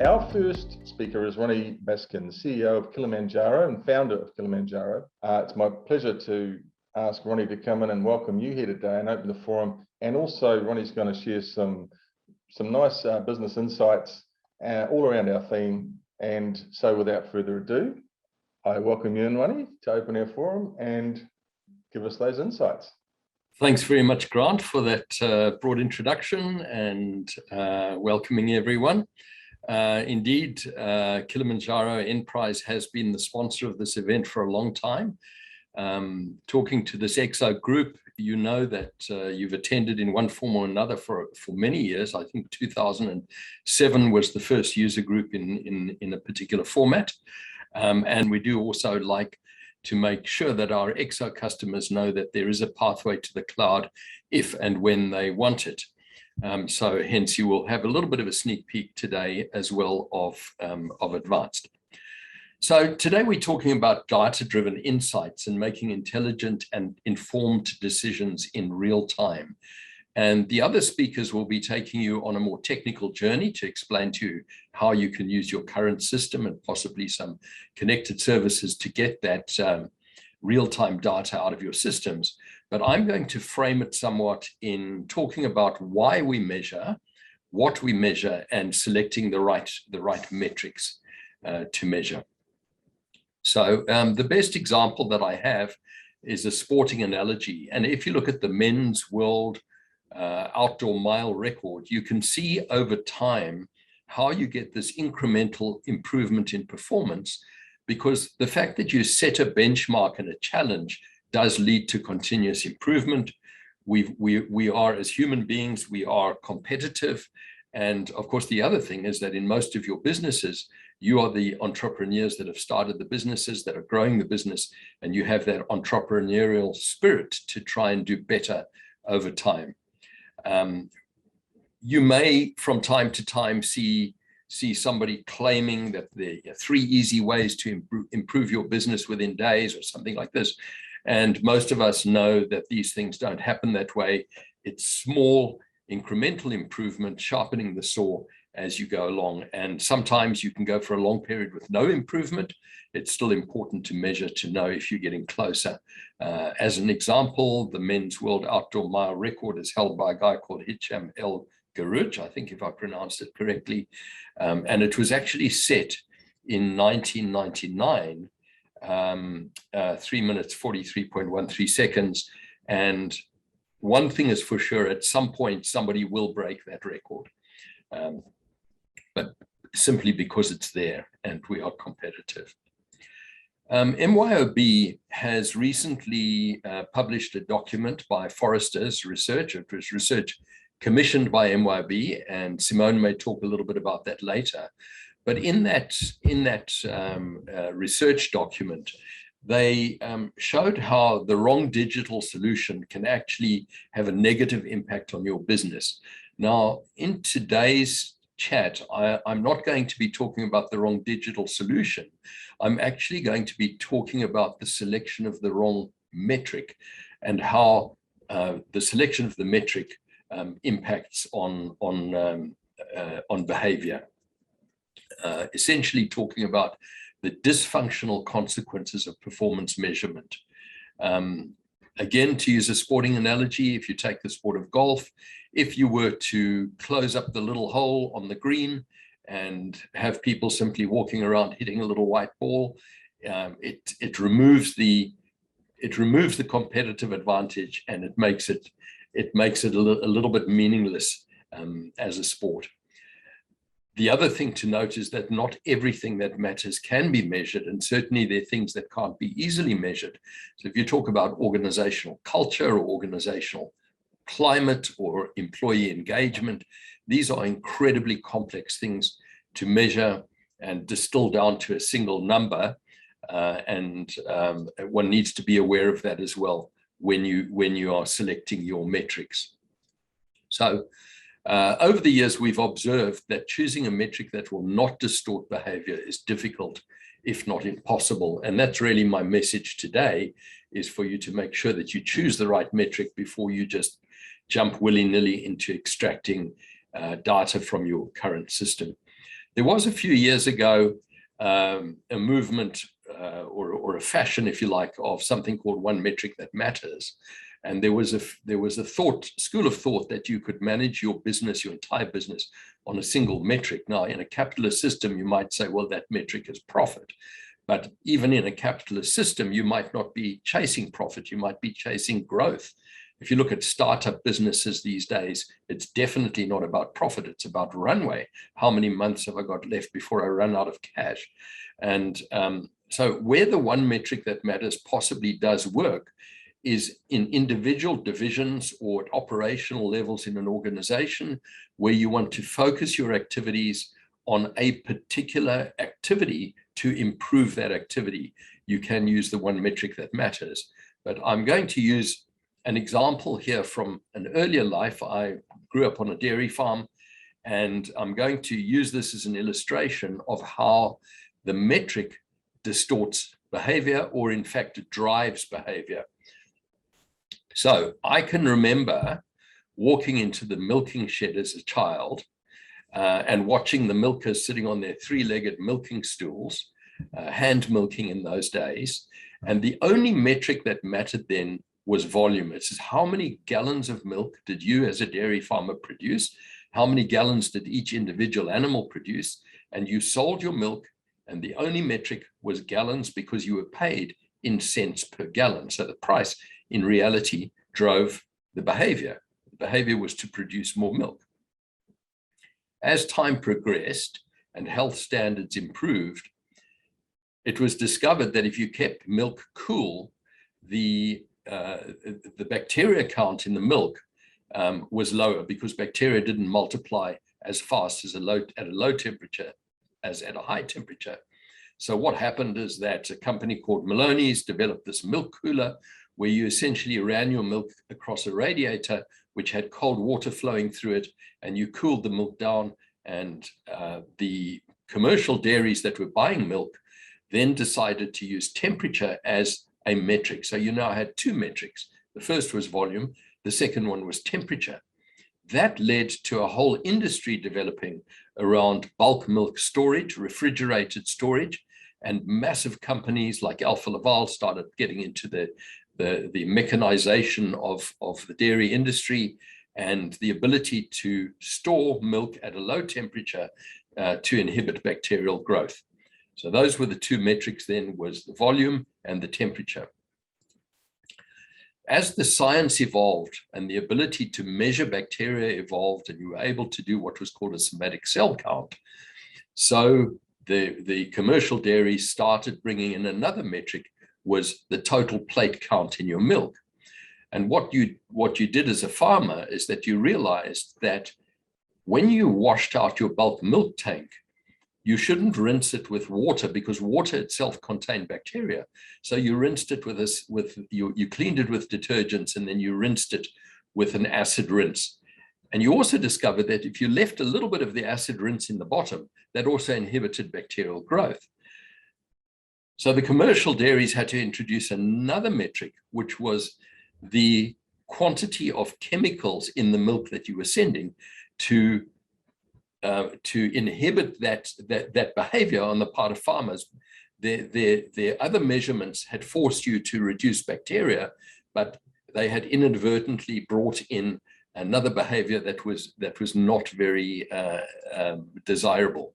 Our first speaker is Ronnie Baskind, CEO of Kilimanjaro and founder of Kilimanjaro. It's my pleasure to ask Ronnie to come in and welcome you here today and open the forum. And also, Ronnie's going to share some nice business insights all around our theme. And so, without further ado, I welcome you in, Ronnie, to open our forum and give us those insights. Thanks very much, Grant, for that broad introduction and welcoming everyone. Indeed, Kilimanjaro Enterprise has been the sponsor of this event for a long time. Talking to this Exo group, you know that you've attended in one form or another for many years. I think 2007 was the first user group in a particular format. And we do also like to make sure that our Exo customers know that there is a pathway to the cloud if and when they want it. So hence you will have a little bit of a sneak peek today as well of advanced. So today we're talking about data-driven insights and making intelligent and informed decisions in real time. And the other speakers will be taking you on a more technical journey to explain to you how you can use your current system and possibly some connected services to get that real-time data out of your systems. But I'm going to frame it somewhat in talking about why we measure, what we measure, and selecting the right metrics to measure. So the best example that I have is a sporting analogy. And if you look at the men's world outdoor mile record, you can see over time how you get this incremental improvement in performance, because the fact that you set a benchmark and a challenge does lead to continuous improvement. We are, as human beings, we are competitive. And of course, the other thing is that in most of your businesses, you are the entrepreneurs that have started the businesses, that are growing the business, and you have that entrepreneurial spirit to try and do better over time. You may, from time to time, see somebody claiming that there are 3 easy ways to improve your business within days or something like this. And most of us know that these things don't happen that way. It's small, incremental improvement, sharpening the saw as you go along. And sometimes you can go for a long period with no improvement. It's still important to measure to know if you're getting closer. As an example, the men's world outdoor mile record is held by a guy called Hicham El Garouch, I think if I pronounced it correctly. And it was actually set in 1999, 3 minutes, 43.13 seconds. And one thing is for sure, at some point, somebody will break that record. But simply because it's there and we are competitive. MYOB has recently published a document by Forrester's research. It was research commissioned by MYOB, and Simone may talk a little bit about that later. But in that research document, they showed how the wrong digital solution can actually have a negative impact on your business. Now, in today's chat, I'm not going to be talking about the wrong digital solution. I'm actually going to be talking about the selection of the wrong metric and how the selection of the metric impacts on behavior. Essentially talking about the dysfunctional consequences of performance measurement. Again, to use a sporting analogy, if you take the sport of golf, if you were to close up the little hole on the green and have people simply walking around hitting a little white ball, it removes the competitive advantage, and it makes it a little bit meaningless as a sport. The other thing to note is that not everything that matters can be measured, and certainly there are things that can't be easily measured. So if you talk about organizational culture or organizational climate or employee engagement, these are incredibly complex things to measure and distill down to a single number. And one needs to be aware of that as well when you are selecting your metrics. So over the years, we've observed that choosing a metric that will not distort behavior is difficult, if not impossible. And that's really my message today, is for you to make sure that you choose the right metric before you just jump willy-nilly into extracting data from your current system. There was a few years ago a movement or a fashion, if you like, of something called one metric that matters. And there was a school of thought that you could manage your business, your entire business, on a single metric. Now, in a capitalist system, you might say, well, that metric is profit. But even in a capitalist system, you might not be chasing profit. You might be chasing growth. If you look at startup businesses these days, it's definitely not about profit. It's about runway. How many months have I got left before I run out of cash? And so where the one metric that matters possibly does work is in individual divisions or at operational levels in an organization where you want to focus your activities on a particular activity to improve that activity. You can use the one metric that matters. But I'm going to use an example here from an earlier life. I grew up on a dairy farm, and I'm going to use this as an illustration of how the metric distorts behavior, or in fact, it drives behavior. So I can remember walking into the milking shed as a child and watching the milkers sitting on their three-legged milking stools, hand milking in those days. And the only metric that mattered then was volume. It says, how many gallons of milk did you as a dairy farmer produce? How many gallons did each individual animal produce? And you sold your milk, and the only metric was gallons because you were paid in cents per gallon. So the price in reality drove the behavior. The behavior was to produce more milk. As time progressed and health standards improved, it was discovered that if you kept milk cool, the bacteria count in the milk was lower because bacteria didn't multiply as fast as at a low temperature as at a high temperature. So what happened is that a company called Maloney's developed this milk cooler where you essentially ran your milk across a radiator which had cold water flowing through it, and you cooled the milk down. And the commercial dairies that were buying milk then decided to use temperature as a metric. So you now had two metrics. The first was volume. The second one was temperature. That led to a whole industry developing around bulk milk storage, refrigerated storage, and massive companies like Alfa Laval started getting into the mechanization of the dairy industry and the ability to store milk at a low temperature to inhibit bacterial growth. So those were the two metrics then, was the volume and the temperature. As the science evolved and the ability to measure bacteria evolved, and you were able to do what was called a somatic cell count, so the commercial dairies started bringing in another metric, was the total plate count in your milk. And what you did as a farmer is that you realized that when you washed out your bulk milk tank, you shouldn't rinse it with water because water itself contained bacteria. So you rinsed it you cleaned it with detergents, and then you rinsed it with an acid rinse. And you also discovered that if you left a little bit of the acid rinse in the bottom, that also inhibited bacterial growth. So the commercial dairies had to introduce another metric, which was the quantity of chemicals in the milk that you were sending to inhibit that behavior on the part of farmers. Their other measurements had forced you to reduce bacteria, but they had inadvertently brought in another behavior that was not very desirable.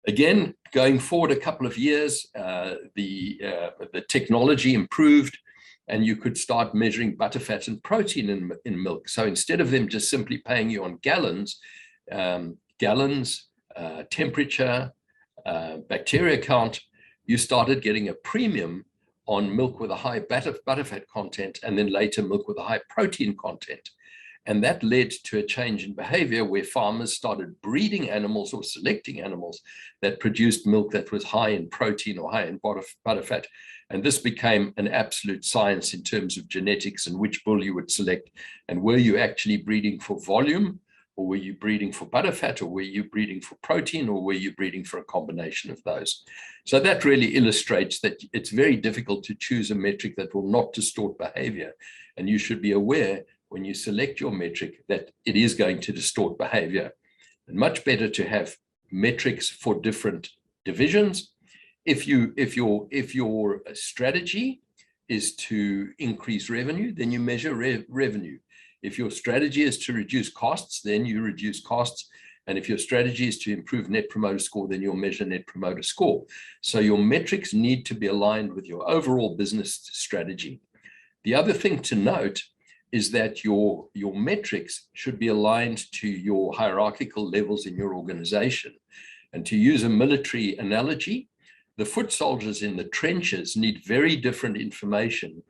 Again, going forward a couple of years, the technology improved, and you could start measuring butterfat and protein in milk. So instead of them just simply paying you on gallons, temperature, bacteria count, you started getting a premium on milk with a high butterfat content, and then later milk with a high protein content. And that led to a change in behavior where farmers started breeding animals or selecting animals that produced milk that was high in protein or high in butterfat. And this became an absolute science in terms of genetics and which bull you would select. And were you actually breeding for volume, or were you breeding for butterfat, or were you breeding for protein, or were you breeding for a combination of those? So that really illustrates that it's very difficult to choose a metric that will not distort behavior. And you should be aware when you select your metric that it is going to distort behavior. And much better to have metrics for different divisions. If your strategy is to increase revenue, then you measure revenue. If your strategy is to reduce costs, then you reduce costs. And if your strategy is to improve Net Promoter Score, then you'll measure Net Promoter Score. So your metrics need to be aligned with your overall business strategy. The other thing to note is that your metrics should be aligned to your hierarchical levels in your organization. And to use a military analogy, the foot soldiers in the trenches need very different information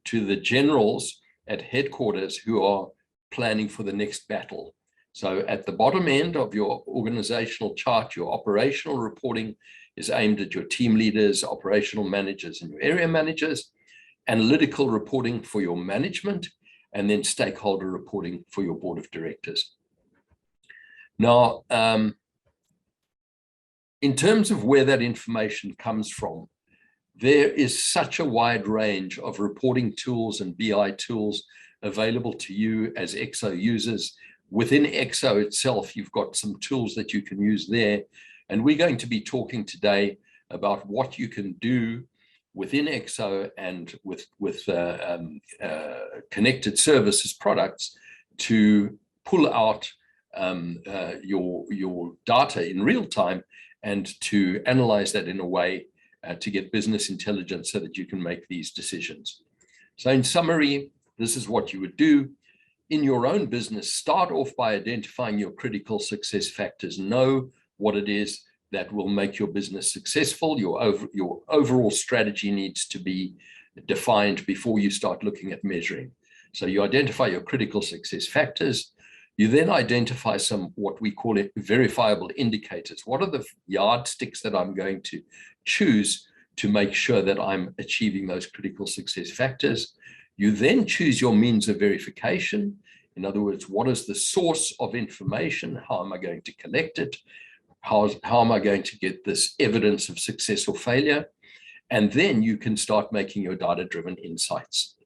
to the generals at headquarters who are planning for the next battle. So at the bottom end of your organizational chart, your operational reporting is aimed at your team leaders, operational managers, and your area managers, analytical reporting for your management, and then stakeholder reporting for your board of directors. Now, in terms of where that information comes from, there is such a wide range of reporting tools and BI tools available to you as Exo users. Within Exo itself, you've got some tools that you can use there. And we're going to be talking today about what you can do within Exo and with connected services products to pull out your data in real time and to analyze that in a way to get business intelligence so that you can make these decisions. So in summary, this is what you would do. In your own business, start off by identifying your critical success factors. Know what it is that will make your business successful. Your overall strategy needs to be defined before you start looking at measuring. So you identify your critical success factors. You then identify some what we call it verifiable indicators. What are the yardsticks that I'm going to choose to make sure that I'm achieving those critical success factors? You then choose your means of verification. In other words, what is the source of information? How am I going to collect it? How am I going to get this evidence of success or failure? And then you can start making your data-driven insights.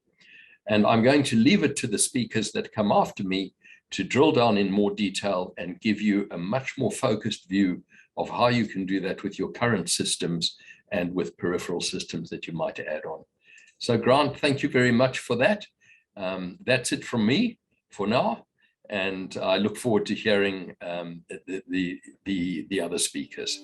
And I'm going to leave it to the speakers that come after me to drill down in more detail and give you a much more focused view of how you can do that with your current systems and with peripheral systems that you might add on. So Grant, thank you very much for that. That's it from me for now. And I look forward to hearing the other speakers.